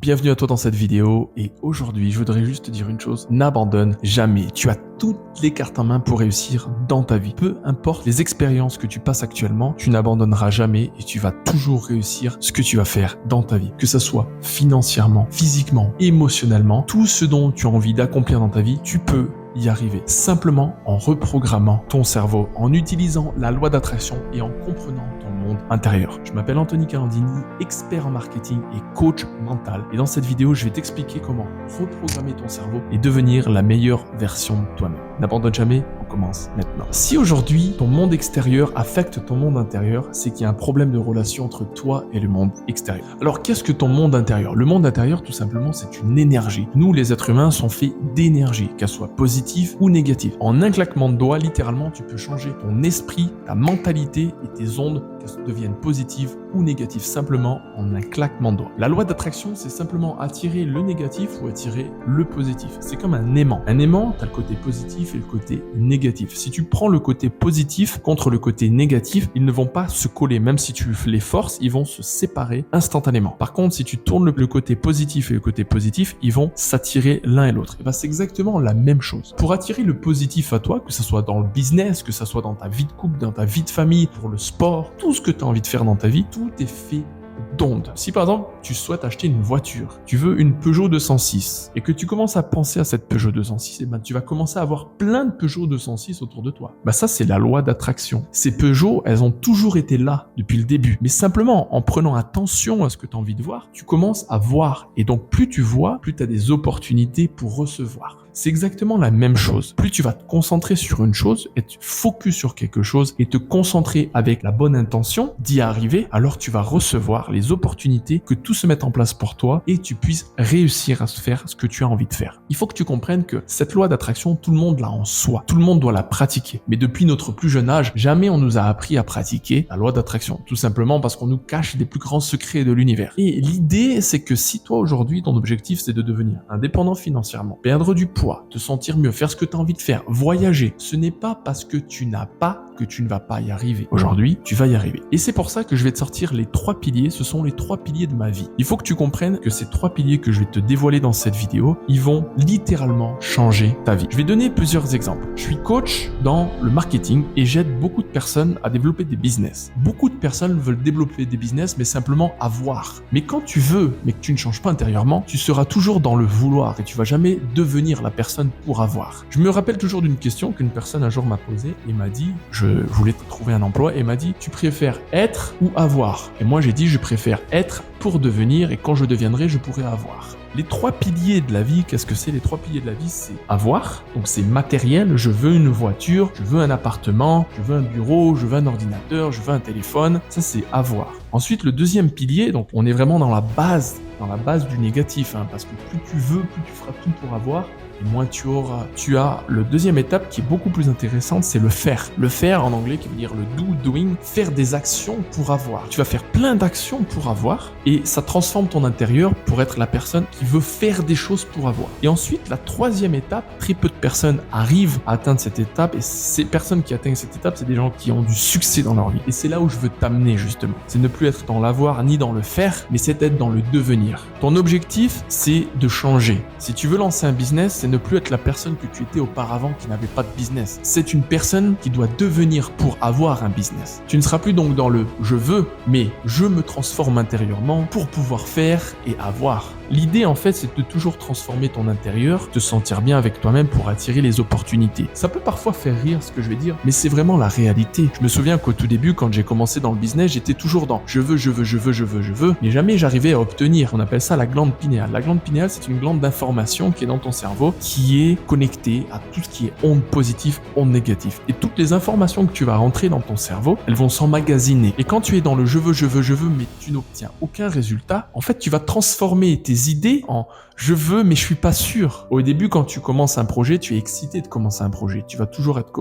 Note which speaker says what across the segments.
Speaker 1: bienvenue à toi dans cette vidéo et aujourd'hui je voudrais juste te dire une chose, n'abandonne jamais, tu as toutes les cartes en main pour réussir dans ta vie. Peu importe les expériences que tu passes actuellement, tu n'abandonneras jamais et tu vas toujours réussir ce que tu vas faire dans ta vie. Que ce soit financièrement, physiquement, émotionnellement, tout ce dont tu as envie d'accomplir dans ta vie, tu peux y arriver simplement en reprogrammant ton cerveau, en utilisant la loi d'attraction et en comprenant ton monde intérieur. Je m'appelle Anthony Calandini, expert en marketing et coach mental. Et dans cette vidéo, je vais t'expliquer comment reprogrammer ton cerveau et devenir la meilleure version de toi-même. N'abandonne jamais, on commence maintenant. Si aujourd'hui, ton monde extérieur affecte ton monde intérieur, c'est qu'il y a un problème de relation entre toi et le monde extérieur. Alors, qu'est-ce que ton monde intérieur? Le monde intérieur, tout simplement, c'est une énergie. Nous, les êtres humains, sont faits d'énergie, qu'elle soit positive ou négative. En un claquement de doigts, littéralement, tu peux changer ton esprit, ta mentalité et tes ondes, qu'elles deviennent positives ou négatives, simplement en un claquement de doigts. La loi d'attraction, c'est simplement attirer le négatif ou attirer le positif. C'est comme un aimant. Un aimant, tu as le côté positif et le côté négatif. Si tu prends le côté positif contre le côté négatif, ils ne vont pas se coller. Même si tu les forces, ils vont se séparer instantanément. Par contre, si tu tournes le côté positif et le côté positif, ils vont s'attirer l'un et l'autre. Et ben, c'est exactement la même chose. Pour attirer le positif à toi, que ce soit dans le business, que ce soit dans ta vie de couple, dans ta vie de famille, pour le sport, tout ce que tu as envie de faire dans ta vie, tout est fait d'ondes. Si par exemple, tu souhaites acheter une voiture, tu veux une Peugeot 206 et que tu commences à penser à cette Peugeot 206, et ben tu vas commencer à avoir plein de Peugeot 206 autour de toi. Ben ça, c'est la loi d'attraction. Ces Peugeot, elles ont toujours été là depuis le début. Mais simplement, en prenant attention à ce que tu as envie de voir, tu commences à voir. Et donc, plus tu vois, plus tu as des opportunités pour recevoir. C'est exactement la même chose. Plus tu vas te concentrer sur une chose, être focus sur quelque chose et te concentrer avec la bonne intention d'y arriver, alors tu vas recevoir les opportunités, que tout se mette en place pour toi et tu puisses réussir à faire ce que tu as envie de faire. Il faut que tu comprennes que cette loi d'attraction, tout le monde l'a en soi. Tout le monde doit la pratiquer. Mais depuis notre plus jeune âge, jamais on nous a appris à pratiquer la loi d'attraction. Tout simplement parce qu'on nous cache les plus grands secrets de l'univers. Et l'idée, c'est que si toi aujourd'hui, ton objectif, c'est de devenir indépendant financièrement, perdre du poids, te sentir mieux, faire ce que tu as envie de faire, voyager, ce n'est pas parce que tu n'as pas que tu ne vas pas y arriver. Aujourd'hui, tu vas y arriver. Et c'est pour ça que je vais te sortir les 3 piliers. Ce sont les 3 piliers de ma vie. Il faut que tu comprennes que ces 3 piliers que je vais te dévoiler dans cette vidéo, ils vont littéralement changer ta vie. Je vais donner plusieurs exemples. Je suis coach dans le marketing et j'aide beaucoup de personnes à développer des business. Beaucoup de personnes veulent développer des business, mais simplement avoir. Mais quand tu veux, mais que tu ne changes pas intérieurement, tu seras toujours dans le vouloir et tu vas jamais devenir la personne pour avoir. Je me rappelle toujours d'une question qu'une personne un jour m'a posée et m'a dit, je voulais trouver un emploi et m'a dit, tu préfères être ou avoir? Et moi j'ai dit, je préfère être pour devenir et quand je deviendrai, je pourrai avoir. Les 3 piliers de la vie, qu'est-ce que c'est? Les 3 piliers de la vie, c'est avoir, donc c'est matériel, je veux une voiture, je veux un appartement, je veux un bureau, je veux un ordinateur, je veux un téléphone, ça c'est avoir. Ensuite, le deuxième pilier, donc on est vraiment dans la base du négatif, parce que plus tu veux, plus tu feras tout pour avoir, et moins tu auras. Tu as le deuxième étape qui est beaucoup plus intéressante, c'est le faire. Le faire en anglais qui veut dire le doing, faire des actions pour avoir. Tu vas faire plein d'actions pour avoir et ça transforme ton intérieur pour être la personne qui veut faire des choses pour avoir. Et ensuite, la troisième étape, très peu de personnes arrivent à atteindre cette étape et ces personnes qui atteignent cette étape, c'est des gens qui ont du succès dans leur vie. Et c'est là où je veux t'amener justement. C'est ne plus être dans l'avoir ni dans le faire, mais c'est être dans le devenir. Ton objectif, c'est de changer. Si tu veux lancer un business, c'est ne plus être la personne que tu étais auparavant qui n'avait pas de business. C'est une personne qui doit devenir pour avoir un business. Tu ne seras plus donc dans le « je veux », mais « je me transforme intérieurement pour pouvoir faire et avoir ». L'idée en fait, c'est de toujours transformer ton intérieur, te sentir bien avec toi-même pour attirer les opportunités. Ça peut parfois faire rire ce que je vais dire, mais c'est vraiment la réalité. Je me souviens qu'au tout début, quand j'ai commencé dans le business, j'étais toujours dans « je veux », mais jamais j'arrivais à obtenir. On appelle ça la glande pinéale. La glande pinéale, c'est une glande d'information qui est dans ton cerveau, qui est connectée à tout ce qui est ondes positives, ondes négatives. Et toutes les informations que tu vas rentrer dans ton cerveau, elles vont s'emmagasiner. Et quand tu es dans le je veux, mais tu n'obtiens aucun résultat, en fait, tu vas transformer tes idées en je veux mais je suis pas sûr. Au début, quand tu commences un projet, tu es excité de commencer un projet. Tu vas toujours être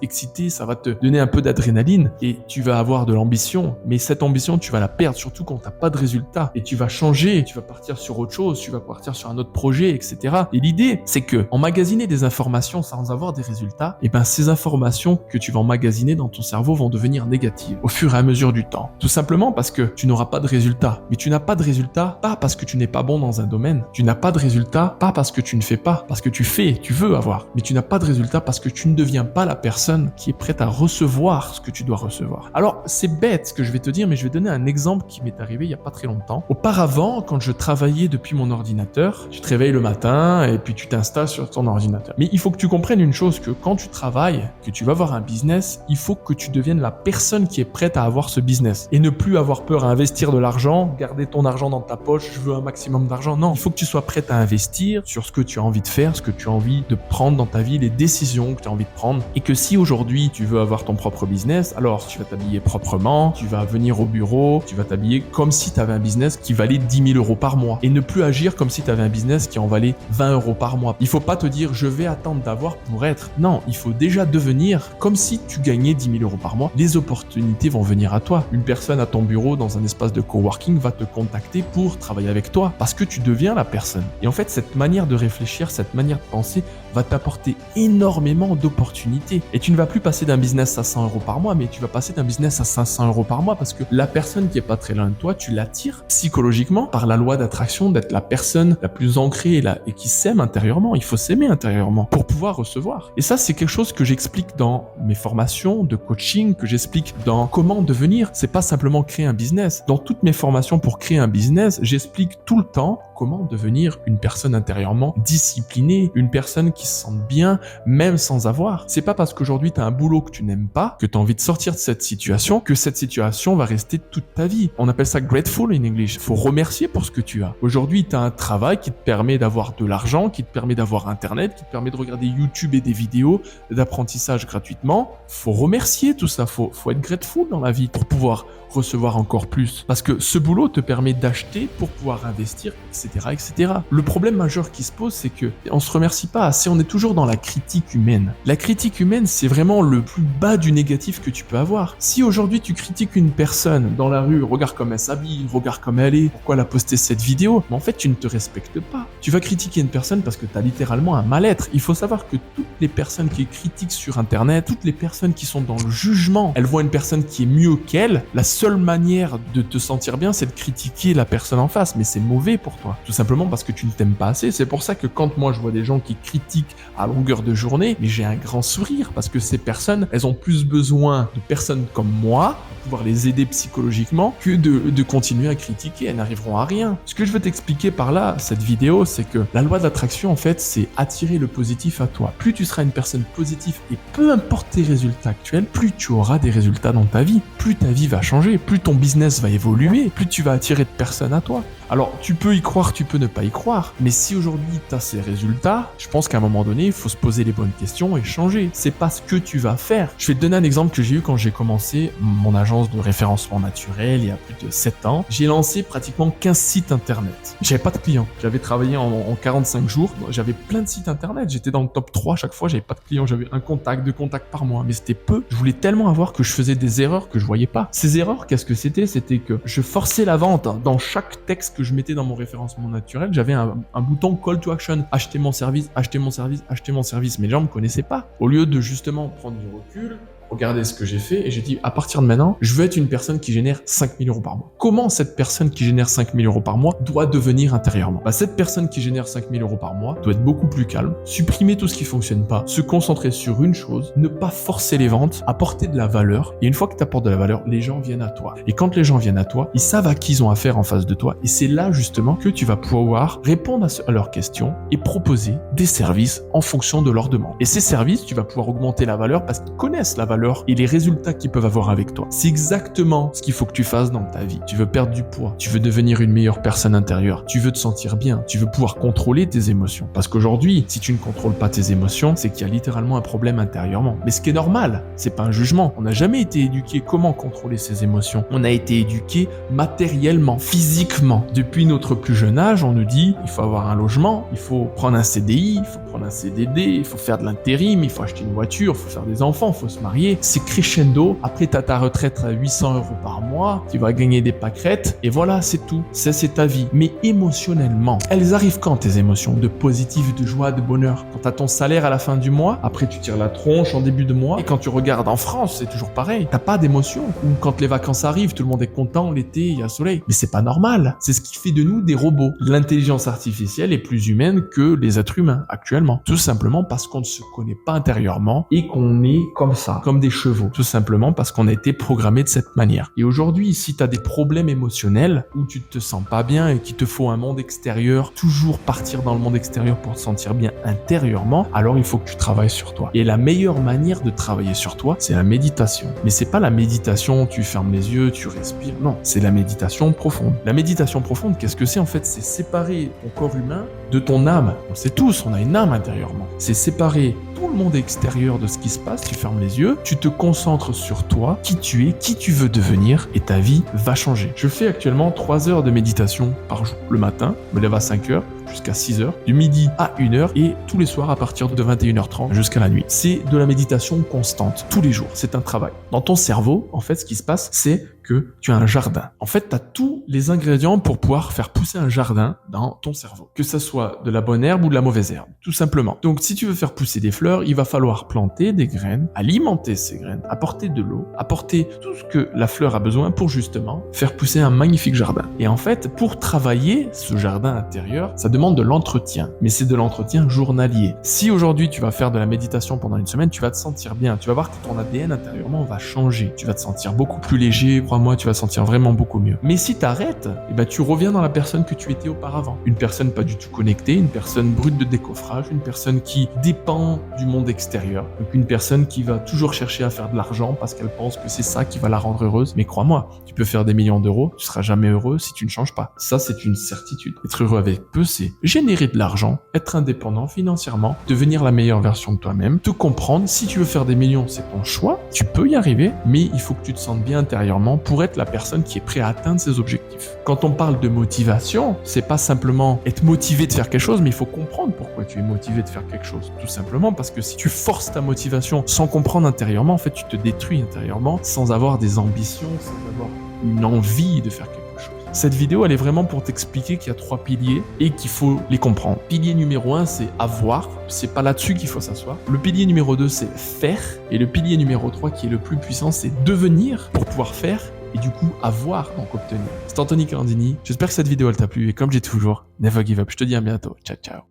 Speaker 1: excité, ça va te donner un peu d'adrénaline et tu vas avoir de l'ambition. Mais cette ambition motivation, tu vas la perdre, surtout quand tu n'as pas de résultat. Et tu vas changer, tu vas partir sur autre chose, tu vas partir sur un autre projet, etc. Et l'idée, c'est que emmagasiner des informations sans avoir des résultats, et ben ces informations que tu vas emmagasiner dans ton cerveau vont devenir négatives au fur et à mesure du temps. Tout simplement parce que tu n'auras pas de résultats. Mais tu n'as pas de résultats, pas parce que tu n'es pas bon dans un domaine. Tu n'as pas de résultats, pas parce que tu ne fais pas, parce que tu fais, tu veux avoir. Mais tu n'as pas de résultats parce que tu ne deviens pas la personne qui est prête à recevoir ce que tu dois recevoir. Alors, c'est bête ce que je vais te dire, mais je vais donner un exemple qui m'est arrivé il n'y a pas très longtemps. Auparavant, quand je travaillais depuis mon ordinateur, tu te réveilles le matin et puis tu t'installes sur ton ordinateur. Mais il faut que tu comprennes une chose, que quand tu travailles, que tu vas avoir un business, il faut que tu deviennes la personne qui est prête à avoir ce business et ne plus avoir peur à investir de l'argent, garder ton argent dans ta poche, je veux un maximum d'argent. Non, il faut que tu sois prête à investir sur ce que tu as envie de faire, ce que tu as envie de prendre dans ta vie, les décisions que tu as envie de prendre, et que si aujourd'hui tu veux avoir ton propre business, alors tu vas t'habiller proprement, tu vas venir au bureau, tu vas t'habiller comme si tu avais un business qui valait 10 000 € par mois et ne plus agir comme si tu avais un business qui en valait 20 € par mois. Il faut pas te dire je vais attendre d'avoir pour être. Non, il faut déjà devenir comme si tu gagnais 10 000 € par mois. Les opportunités vont venir à toi. Une personne à ton bureau dans un espace de coworking va te contacter pour travailler avec toi parce que tu deviens la personne. Et en fait, cette manière de réfléchir, cette manière de penser va t'apporter énormément d'opportunités. Et tu ne vas plus passer d'un business à 100 € par mois, mais tu vas passer d'un business à 500 € par mois parce que la personne qui est pas très loin de toi, tu l'attires psychologiquement par la loi d'attraction d'être la personne la plus ancrée et qui s'aime intérieurement. Il faut s'aimer intérieurement pour pouvoir recevoir. Et ça, c'est quelque chose que j'explique dans mes formations de coaching, que j'explique dans comment devenir. C'est pas simplement créer un business. Dans toutes mes formations pour créer un business, j'explique tout le temps comment devenir une personne intérieurement disciplinée, une personne qui se sente bien, même sans avoir. C'est pas parce qu'aujourd'hui tu as un boulot que tu n'aimes pas, que tu as envie de sortir de cette situation, que cette situation va rester toute ta vie. On appelle ça grateful in English. Faut remercier pour ce que tu as. Aujourd'hui, tu as un travail qui te permet d'avoir de l'argent, qui te permet d'avoir Internet, qui te permet de regarder YouTube et des vidéos d'apprentissage gratuitement. Faut remercier tout ça. Faut être grateful dans la vie pour pouvoir recevoir encore plus. Parce que ce boulot te permet d'acheter pour pouvoir investir, etc., etc. Le problème majeur qui se pose, c'est que on se remercie pas assez. On est toujours dans la critique humaine. La critique humaine, c'est vraiment le plus bas du négatif que tu peux avoir. Si aujourd'hui tu critiques une personne dans la rue, regarde comme elle s'habille, regarde comme elle est, pourquoi elle a posté cette vidéo, mais en fait tu ne te respectes pas. Tu vas critiquer une personne parce que tu as littéralement un mal-être. Il faut savoir que toutes les personnes qui critiquent sur Internet, toutes les personnes qui sont dans le jugement, elles voient une personne qui est mieux qu'elle. La seule manière de te sentir bien, c'est de critiquer la personne en face, mais c'est mauvais pour toi. Tout simplement parce que tu ne t'aimes pas assez. C'est pour ça que quand moi je vois des gens qui critiquent à longueur de journée, mais j'ai un grand sourire parce que ces personnes, elles ont plus besoin de personnes comme moi pour pouvoir les aider psychologiquement que de continuer à critiquer. Elles n'arriveront à rien. Ce que je veux t'expliquer par là, cette vidéo, c'est que la loi de l'attraction, en fait, c'est attirer le positif à toi. Plus tu seras une personne positive et peu importe tes résultats actuels, plus tu auras des résultats dans ta vie. Plus ta vie va changer, plus ton business va évoluer, plus tu vas attirer de personnes à toi. Alors, tu peux y croire, tu peux ne pas y croire, mais si aujourd'hui tu as ces résultats, je pense qu'à un moment donné, il faut se poser les bonnes questions et changer. C'est pas ce que tu vas faire. Je vais te donner un exemple que j'ai eu quand j'ai commencé mon agence de référencement naturel il y a plus de 7 ans. J'ai lancé pratiquement 15 sites internet. J'avais pas de clients. J'avais travaillé en 45 jours. J'avais plein de sites internet. J'étais dans le top 3 à chaque fois. J'avais pas de clients. J'avais un contact, 2 contacts par mois. Mais c'était peu. Je voulais tellement avoir que je faisais des erreurs que je voyais pas. Ces erreurs, qu'est-ce que c'était? C'était que je forçais la vente. Dans chaque texte que je mettais dans mon référencement naturel, j'avais un bouton call to action. Acheter mon service, acheter mon service, acheter mon service. Mais les gens me connaissaient pas. Au lieu de justement prendre du recul, regardez ce que j'ai fait et j'ai dit à partir de maintenant, je veux être une personne qui génère 5 000 € par mois. Comment cette personne qui génère 5 000 € par mois doit devenir intérieurement? Cette personne qui génère 5 000 € par mois doit être beaucoup plus calme, supprimer tout ce qui fonctionne pas, se concentrer sur une chose, ne pas forcer les ventes, apporter de la valeur. Et une fois que tu apportes de la valeur, les gens viennent à toi. Et quand les gens viennent à toi, ils savent à qui ils ont affaire en face de toi. Et c'est là justement que tu vas pouvoir répondre à leurs questions et proposer des services en fonction de leurs demandes. Et ces services, tu vas pouvoir augmenter la valeur parce qu'ils connaissent la valeur et les résultats qu'ils peuvent avoir avec toi. C'est exactement ce qu'il faut que tu fasses dans ta vie. Tu veux perdre du poids, tu veux devenir une meilleure personne intérieure, tu veux te sentir bien, tu veux pouvoir contrôler tes émotions. Parce qu'aujourd'hui, si tu ne contrôles pas tes émotions, c'est qu'il y a littéralement un problème intérieurement. Mais ce qui est normal, c'est pas un jugement. On n'a jamais été éduqué comment contrôler ses émotions. On a été éduqué matériellement, physiquement. Depuis notre plus jeune âge, on nous dit il faut avoir un logement, il faut prendre un CDI, il faut prendre un CDD, il faut faire de l'intérim, il faut acheter une voiture, il faut faire des enfants, il faut se marier. salarié, c'est crescendo. Après, tu as ta retraite à 800 € par mois, tu vas gagner des pâquerettes et voilà, c'est tout. Ça, c'est ta vie. Mais émotionnellement, elles arrivent quand tes émotions de positif, de joie, de bonheur? Quand tu as ton salaire à la fin du mois, après tu tires la tronche en début de mois et quand tu regardes en France, c'est toujours pareil. T'as pas d'émotion. Ou quand les vacances arrivent, tout le monde est content, l'été, il y a le soleil. Mais c'est pas normal. C'est ce qui fait de nous des robots. L'intelligence artificielle est plus humaine que les êtres humains actuellement. Tout simplement parce qu'on ne se connaît pas intérieurement et qu'on est comme ça, comme des chevaux. Tout simplement parce qu'on a été programmé de cette manière. Et aujourd'hui, si tu as des problèmes émotionnels où tu te sens pas bien et qu'il te faut un monde extérieur, toujours partir dans le monde extérieur pour te sentir bien intérieurement, alors il faut que tu travailles sur toi. Et la meilleure manière de travailler sur toi, c'est la méditation. Mais c'est pas la méditation, tu fermes les yeux, tu respires. Non, c'est la méditation profonde. La méditation profonde, qu'est-ce que c'est en fait? C'est séparer ton corps humain de ton âme. On sait tous, on a une âme intérieurement. C'est séparer tout le monde extérieur de ce qui se passe, tu fermes les yeux, tu te concentres sur toi, qui tu es, qui tu veux devenir et ta vie va changer. Je fais actuellement 3 heures de méditation par jour. Le matin, je me lève à 5 heures jusqu'à 6 heures, du midi à 1 heure et tous les soirs à partir de 21h30 jusqu'à la nuit. C'est de la méditation constante, tous les jours, c'est un travail. Dans ton cerveau, en fait, ce qui se passe, c'est que tu as un jardin. En fait, tu as tous les ingrédients pour pouvoir faire pousser un jardin dans ton cerveau. Que ça soit de la bonne herbe ou de la mauvaise herbe, tout simplement. Donc, si tu veux faire pousser des fleurs, il va falloir planter des graines, alimenter ces graines, apporter de l'eau, apporter tout ce que la fleur a besoin pour justement faire pousser un magnifique jardin. Et en fait, pour travailler ce jardin intérieur, ça demande de l'entretien. Mais c'est de l'entretien journalier. Si aujourd'hui, tu vas faire de la méditation pendant une semaine, tu vas te sentir bien. Tu vas voir que ton ADN intérieurement va changer. Tu vas te sentir beaucoup plus léger. Crois-moi, tu vas te sentir vraiment beaucoup mieux. Mais si tu arrêtes, eh ben, tu reviens dans la personne que tu étais auparavant. Une personne pas du tout connectée, une personne brute de décoffrage, une personne qui dépend du monde extérieur. Donc une personne qui va toujours chercher à faire de l'argent parce qu'elle pense que c'est ça qui va la rendre heureuse. Mais crois-moi, tu peux faire des millions d'euros, tu seras jamais heureux si tu ne changes pas. Ça, c'est une certitude. Être heureux avec peu, c'est générer de l'argent, être indépendant financièrement, devenir la meilleure version de toi-même, te comprendre. Si tu veux faire des millions, c'est ton choix. Tu peux y arriver, mais il faut que tu te sentes bien intérieurement pour être la personne qui est prête à atteindre ses objectifs. Quand on parle de motivation, c'est pas simplement être motivé de faire quelque chose, mais il faut comprendre pourquoi tu es motivé de faire quelque chose. Tout simplement parce que si tu forces ta motivation sans comprendre intérieurement, en fait, tu te détruis intérieurement sans avoir des ambitions, sans avoir une envie de faire quelque chose. Cette vidéo, elle est vraiment pour t'expliquer qu'il y a 3 piliers et qu'il faut les comprendre. Pilier numéro 1, c'est avoir. C'est pas là-dessus qu'il faut s'asseoir. Le pilier numéro 2, c'est faire. Et le pilier numéro 3, qui est le plus puissant, c'est devenir pour pouvoir faire et du coup avoir, donc obtenir. C'est Anthony Candini. J'espère que cette vidéo, elle t'a plu et comme j'ai toujours, never give up. Je te dis à bientôt. Ciao, ciao.